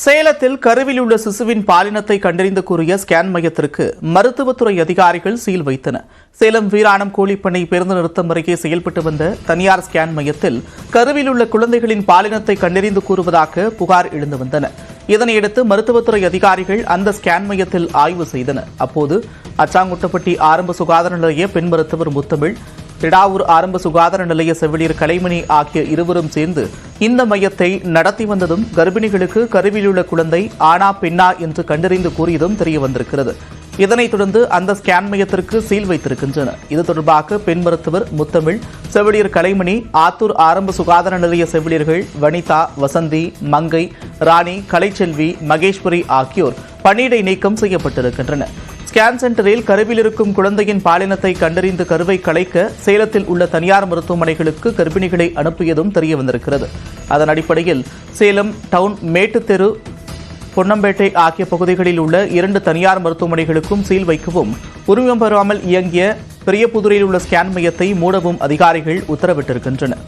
சேலத்தில் கருவில் உள்ள சிசுவின் பாலினத்தை கண்டறிந்து கூறிய ஸ்கேன் மையத்திற்கு மருத்துவத்துறை அதிகாரிகள் சீல் வைத்தனர். சேலம் வீராணம் கோழிப்பண்ணை பேருந்து நிறுத்தம் அருகே செயல்பட்டு வந்த தனியார் ஸ்கேன் மையத்தில் கருவில் உள்ள குழந்தைகளின் பாலினத்தை கண்டறிந்து கூறுவதாக புகார் எழுந்து வந்தன. இதனையடுத்து மருத்துவத்துறை அதிகாரிகள் அந்த ஸ்கேன் மையத்தில் ஆய்வு செய்தனர். அப்போது அச்சாங்குட்டப்பட்டி ஆரம்ப சுகாதார நிலைய பெண் மருத்துவர் முத்தமிழ், திடாவூர் ஆரம்ப சுகாதார நிலைய செவிலியர் கலைமணி ஆகிய இருவரும் சேர்ந்து இந்த மையத்தை நடத்தி வந்ததும் கர்ப்பிணிகளுக்கு கருவில் உள்ள குழந்தை ஆனா பெண்ணா என்று கண்டறிந்து கூறியதும் தெரியவந்திருக்கிறது. இதனைத் தொடர்ந்து அந்த ஸ்கேன் மையத்திற்கு சீல் வைத்திருக்கின்றனர். இது தொடர்பாக பெண் மருத்துவர் முத்தமிழ், செவிலியர் கலைமணி, ஆத்தூர் ஆரம்ப சுகாதார நிலைய செவிலியர்கள் வனிதா, வசந்தி, மங்கை, ராணி, கலைச்செல்வி, மகேஸ்வரி ஆகியோர் பணியிடை நீக்கம் செய்யப்பட்டிருக்கின்றனர். ஸ்கேன் சென்டரில் கருவில் இருக்கும் குழந்தையின் பாலினத்தை கண்டறிந்து கருவை கலைக்க சேலத்தில் உள்ள தனியார் மருத்துவமனைகளுக்கு கர்ப்பிணிகளை அனுப்பியதும் தெரியவந்திருக்கிறது. அதன் அடிப்படையில் சேலம் டவுன், மேட்டுத்தெரு, பொன்னம்பேட்டை ஆகிய பகுதிகளில் உள்ள 2 தனியார் மருத்துவமனைகளுக்கும் சீல் வைக்கவும், உரிமம் பெறாமல் இயங்கிய பெரியபுதூரில் உள்ள ஸ்கேன் மையத்தை மூடவும் அதிகாரிகள் உத்தரவிட்டிருக்கின்றனர்.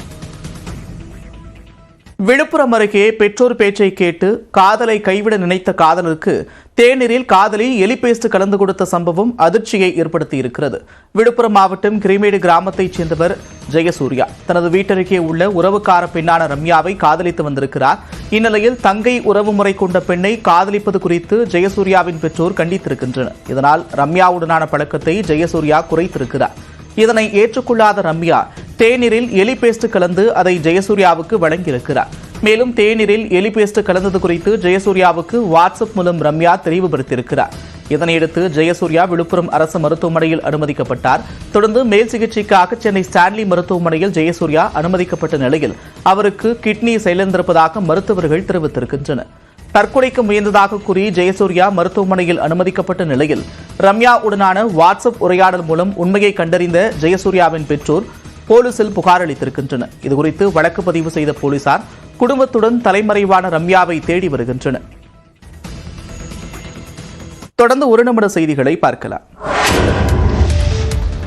விழுப்புரம் அருகே பெற்றோர் பேச்சை கேட்டு காதலை கைவிட நினைத்த காதலருக்கு தேநீரில் காதலில் எலி பேஸ்ட் கலந்து கொடுத்த சம்பவம் அதிர்ச்சியை ஏற்படுத்தியிருக்கிறது. விழுப்புரம் மாவட்டம் கிரிமேடு கிராமத்தைச் சேர்ந்தவர் ஜெயசூர்யா தனது வீட்டருகே உள்ள உறவுக்கார பெண்ணான ரம்யாவை காதலித்து வந்திருக்கிறார். இந்நிலையில் தங்கை உறவு முறை கொண்ட பெண்ணை காதலிப்பது குறித்து ஜெயசூர்யாவின் பெற்றோர் கண்டித்திருக்கின்றனர். இதனால் ரம்யாவுடனான பழக்கத்தை ஜெயசூர்யா குறைத்திருக்கிறார். இதனை ஏற்றுக்கொள்ளாத ரம்யா தேநீரில் எலி பேஸ்ட் கலந்து அதை ஜெயசூர்யாவுக்கு வழங்கியிருக்கிறார். மேலும் தேநீரில் எலி பேஸ்ட் கலந்தது குறித்து ஜெயசூர்யாவுக்கு வாட்ஸ்அப் மூலம் ரம்யா தெளிவுபடுத்தியிருக்கிறார். இதனையடுத்து ஜெயசூர்யா விழுப்புரம் அரசு மருத்துவமனையில் அனுமதிக்கப்பட்டார். தொடர்ந்து மேல் சிகிச்சைக்காக சென்னை ஸ்டான்லி மருத்துவமனையில் ஜெயசூர்யா அனுமதிக்கப்பட்ட நிலையில் அவருக்கு கிட்னி செயலிழந்திருப்பதாக மருத்துவர்கள் தெரிவித்திருக்கின்றனர். தற்கொலைக்கு முயன்றதாக கூறி ஜெயசூர்யா மருத்துவமனையில் அனுமதிக்கப்பட்ட நிலையில் ரம்யா உடனான வாட்ஸ்அப் உரையாடல் மூலம் உண்மையை கண்டறிந்த ஜெயசூர்யாவின் பெற்றோர் போலீசில் புகார் அளித்திருக்கின்றனர். இதுகுறித்து வழக்கு பதிவு செய்த போலீசார் குடும்பத்துடன் தலைமறைவான ரம்யாவை தேடி வருகின்றனர். தொடர்ந்து 1 நிமிட செய்திகளை பார்க்கலாம்.